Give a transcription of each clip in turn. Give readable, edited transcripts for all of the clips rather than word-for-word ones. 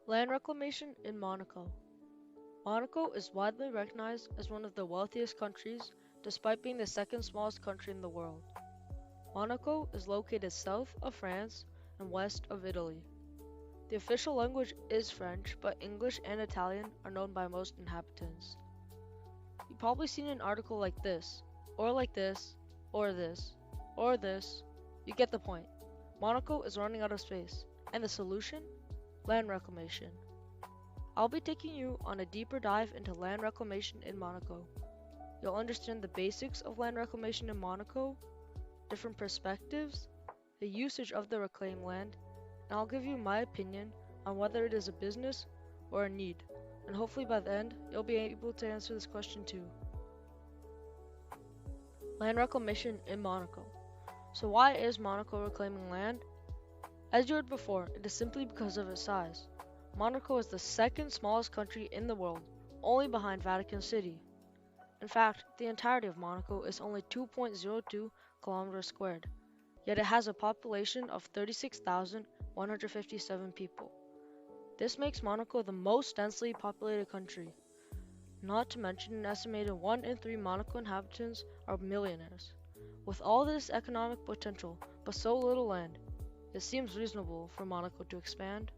Land reclamation in Monaco. Monaco is widely recognized as one of the wealthiest countries, despite being the second smallest country in the world. Monaco is located south of France and west of Italy. The official language is French, but English and Italian are known by most inhabitants. You've probably seen an article like this, or like this, or this, or this. You get the point. Monaco is running out of space, and the solution? Land reclamation. I'll be taking you on a deeper dive into land reclamation in Monaco. You'll understand the basics of land reclamation in Monaco, different perspectives, the usage of the reclaimed land, and I'll give you my opinion on whether it is a business or a need. And hopefully by the end, you'll be able to answer this question too. Land reclamation in Monaco. So why is Monaco reclaiming land? As you heard before, it is simply because of its size. Monaco is the second smallest country in the world, only behind Vatican City. In fact, the entirety of Monaco is only 2.02 kilometers squared, yet it has a population of 36,157 people. This makes Monaco the most densely populated country. Not to mention an estimated 1 in 3 Monaco inhabitants are millionaires. With all this economic potential, but so little land, it seems reasonable for Monaco to expand.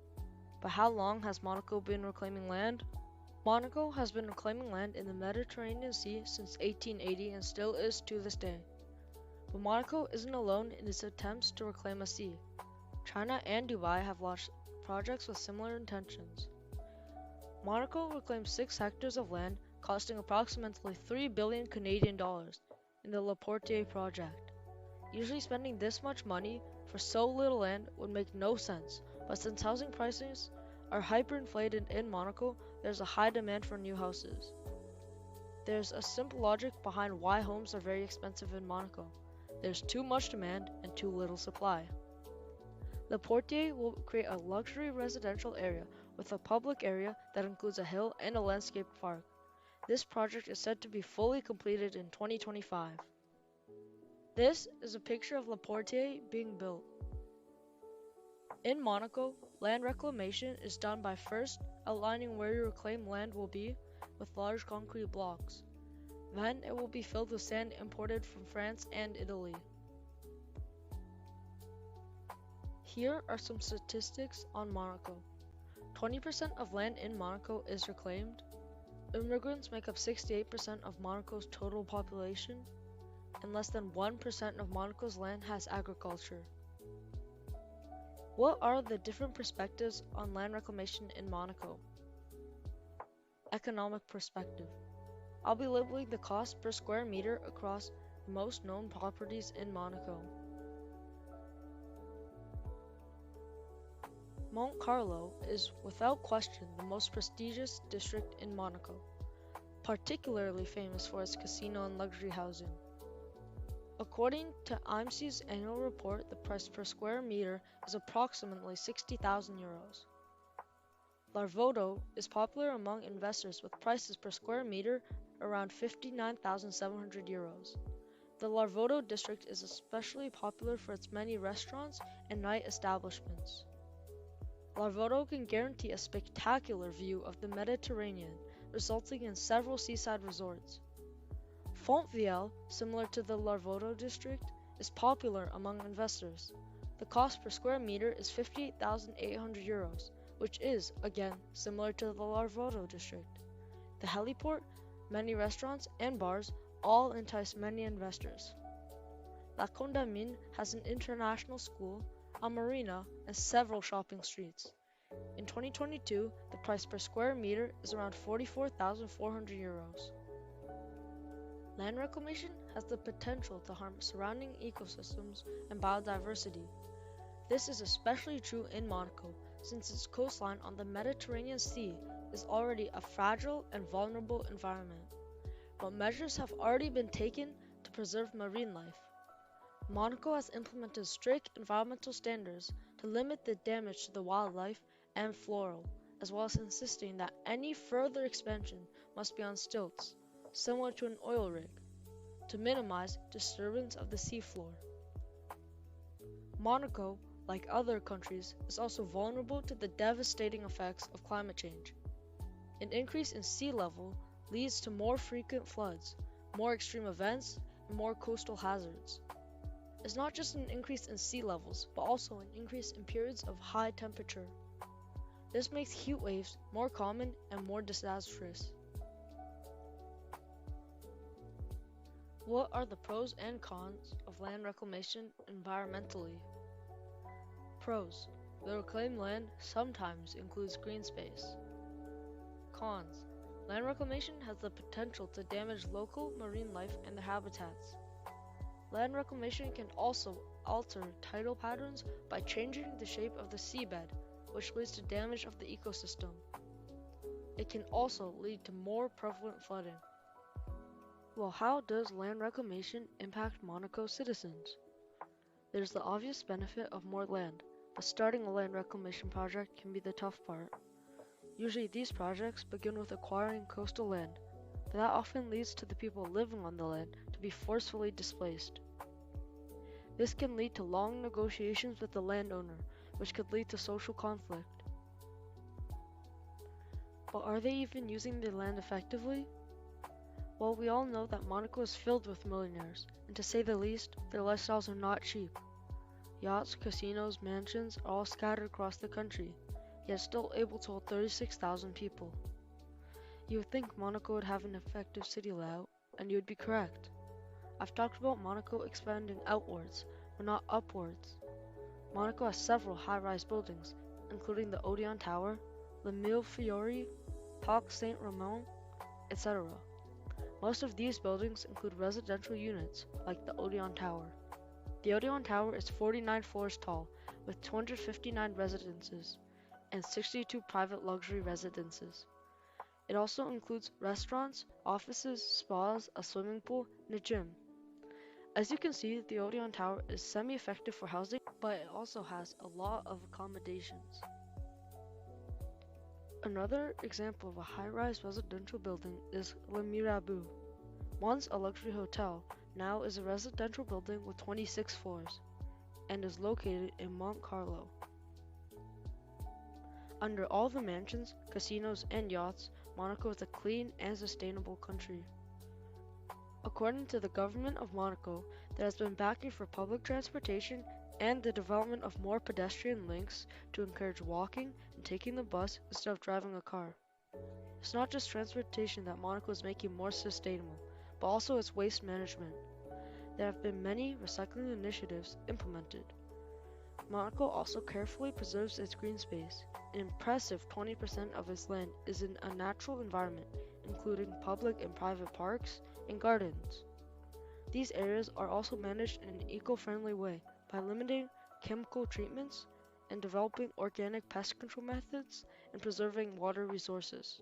But how long has Monaco been reclaiming land? Monaco has been reclaiming land in the Mediterranean Sea since 1880 and still is to this day. But Monaco isn't alone in its attempts to reclaim a sea. China and Dubai have launched projects with similar intentions. Monaco reclaimed 6 hectares of land costing approximately 3 billion Canadian dollars in the Le Portier project. Usually spending this much money for so little land would make no sense, but since housing prices are hyperinflated in Monaco, there's a high demand for new houses. There's a simple logic behind why homes are very expensive in Monaco. There's too much demand and too little supply. Le Portier will create a luxury residential area with a public area that includes a hill and a landscape park. This project is said to be fully completed in 2025. This is a picture of Le Portier being built. In Monaco, land reclamation is done by first outlining where your reclaimed land will be with large concrete blocks. Then it will be filled with sand imported from France and Italy. Here are some statistics on Monaco. 20% of land in Monaco is reclaimed. Immigrants make up 68% of Monaco's total population, and less than 1% of Monaco's land has agriculture. What are the different perspectives on land reclamation in Monaco? Economic perspective. I'll be labeling the cost per square meter across the most known properties in Monaco. Monte Carlo is without question the most prestigious district in Monaco, particularly famous for its casino and luxury housing. According to IMC's annual report, the price per square meter is approximately 60,000 euros. Larvoto is popular among investors with prices per square meter around 59,700 euros. The Larvoto district is especially popular for its many restaurants and night establishments. Larvoto can guarantee a spectacular view of the Mediterranean, resulting in several seaside resorts. Fontvieille, similar to the Larvoto district, is popular among investors. The cost per square meter is 58,800 euros, which is, again, similar to the Larvoto district. The heliport, many restaurants, and bars all entice many investors. La Condamine has an international school, a marina, and several shopping streets. In 2022, the price per square meter is around 44,400 euros. Land reclamation has the potential to harm surrounding ecosystems and biodiversity. This is especially true in Monaco, since its coastline on the Mediterranean Sea is already a fragile and vulnerable environment. But measures have already been taken to preserve marine life. Monaco has implemented strict environmental standards to limit the damage to the wildlife and floral, as well as insisting that any further expansion must be on stilts, similar to an oil rig, to minimize disturbance of the seafloor. Monaco like other countries, is also vulnerable to the devastating effects of climate change. An increase in sea level leads to more frequent floods, more extreme events, and more coastal hazards. It's not just an increase in sea levels, but also an increase in periods of high temperature. This makes heat waves more common and more disastrous. What are the pros and cons of land reclamation environmentally? Pros. The reclaimed land sometimes includes green space. Cons. Land reclamation has the potential to damage local marine life and their habitats. Land reclamation can also alter tidal patterns by changing the shape of the seabed, which leads to damage of the ecosystem. It can also lead to more prevalent flooding. Well, how does land reclamation impact Monaco citizens? There's the obvious benefit of more land, but starting a land reclamation project can be the tough part. Usually these projects begin with acquiring coastal land, but that often leads to the people living on the land to be forcefully displaced. This can lead to long negotiations with the landowner, which could lead to social conflict. But are they even using their land effectively? Well, we all know that Monaco is filled with millionaires, and to say the least, their lifestyles are not cheap. Yachts, casinos, mansions are all scattered across the country, yet still able to hold 36,000 people. You would think Monaco would have an effective city layout, and you would be correct. I've talked about Monaco expanding outwards, but not upwards. Monaco has several high-rise buildings, including the Odeon Tower, Le Mille Fiori, Parc Saint-Romain, etc. Most of these buildings include residential units, like the Odeon Tower. The Odeon Tower is 49 floors tall, with 259 residences, and 62 private luxury residences. It also includes restaurants, offices, spas, a swimming pool, and a gym. As you can see, the Odeon Tower is semi-effective for housing, but it also has a lot of accommodations. Another example of a high-rise residential building is Le Mirabeau. Once a luxury hotel, now is a residential building with 26 floors, and is located in Monte Carlo. Under all the mansions, casinos, and yachts, Monaco is a clean and sustainable country. According to the government of Monaco, there has been backing for public transportation and the development of more pedestrian links to encourage walking and taking the bus instead of driving a car. It's not just transportation that Monaco is making more sustainable, but also its waste management. There have been many recycling initiatives implemented. Monaco also carefully preserves its green space. An impressive 20% of its land is in a natural environment, including public and private parks and gardens. These areas are also managed in an eco-friendly way by limiting chemical treatments and developing organic pest control methods and preserving water resources.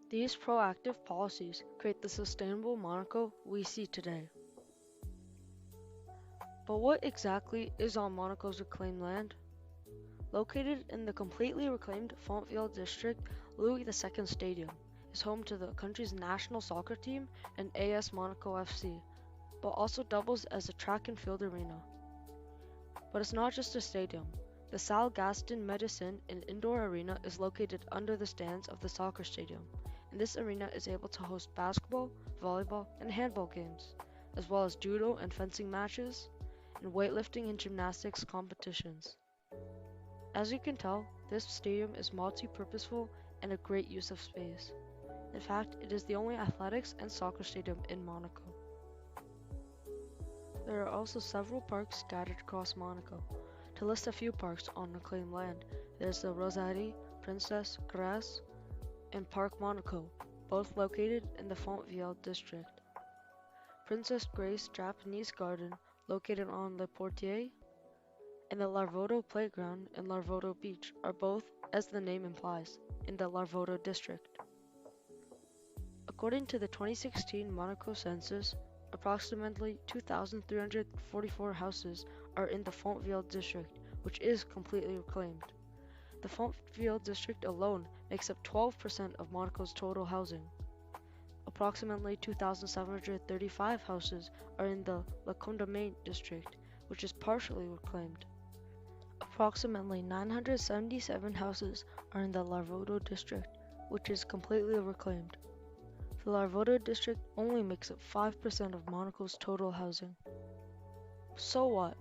These proactive policies create the sustainable Monaco we see today. But what exactly is on Monaco's reclaimed land? Located in the completely reclaimed Fontville district, Louis II Stadium is home to the country's national soccer team and AS Monaco FC, but also doubles as a track and field arena. But it's not just a stadium. The Salle Gaston Medicine and Indoor Arena is located under the stands of the soccer stadium, and this arena is able to host basketball, volleyball, and handball games, as well as judo and fencing matches, and weightlifting and gymnastics competitions. As you can tell, this stadium is multi-purposeful and a great use of space. In fact, it is the only athletics and soccer stadium in Monaco. There are also several parks scattered across Monaco. To list a few parks on reclaimed land, there's the Rosary, Princess Grace, and Parc Monaco, both located in the Fontville district. Princess Grace Japanese Garden, located on Le Portier, and the Larvoto Playground and Larvoto Beach are both, as the name implies, in the Larvoto district. According to the 2016 Monaco census, approximately 2,344 houses are in the Fontville district, which is completely reclaimed. The Fontville district alone makes up 12% of Monaco's total housing. Approximately 2,735 houses are in the Le Condamine district, which is partially reclaimed. Approximately 977 houses are in the Larvoto district, which is completely reclaimed. The Larvoto district only makes up 5% of Monaco's total housing. So what?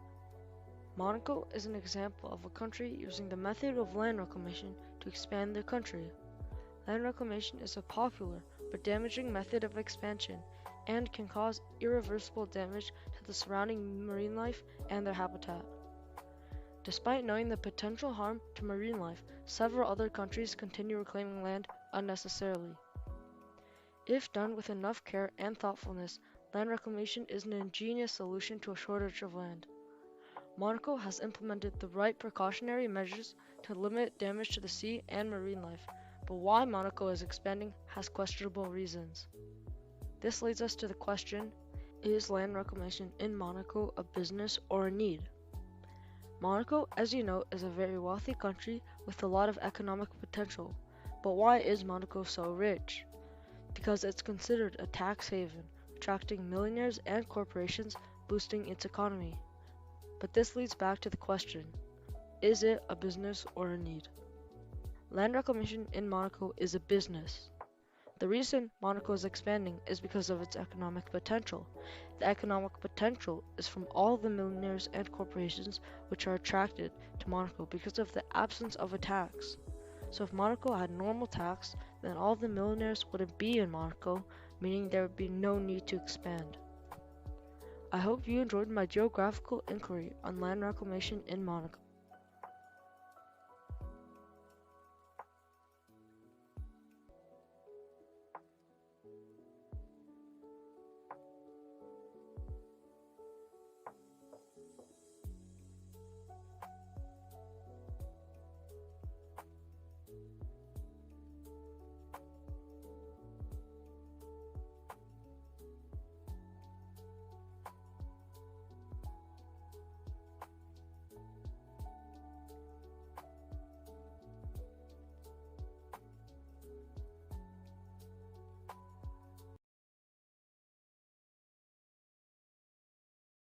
Monaco is an example of a country using the method of land reclamation to expand their country. Land reclamation is a popular but damaging method of expansion and can cause irreversible damage to the surrounding marine life and their habitat. Despite knowing the potential harm to marine life, several other countries continue reclaiming land unnecessarily. If done with enough care and thoughtfulness, land reclamation is an ingenious solution to a shortage of land. Monaco has implemented the right precautionary measures to limit damage to the sea and marine life, but why Monaco is expanding has questionable reasons. This leads us to the question, is land reclamation in Monaco a business or a need? Monaco, as you know, is a very wealthy country with a lot of economic potential. But why is Monaco so rich? Because it's considered a tax haven, attracting millionaires and corporations, boosting its economy. But this leads back to the question, is it a business or a need? Land reclamation in Monaco is a business. The reason Monaco is expanding is because of its economic potential. The economic potential is from all the millionaires and corporations which are attracted to Monaco because of the absence of a tax. So if Monaco had normal tax, then all the millionaires wouldn't be in Monaco, meaning there would be no need to expand. I hope you enjoyed my geographical inquiry on land reclamation in Monaco.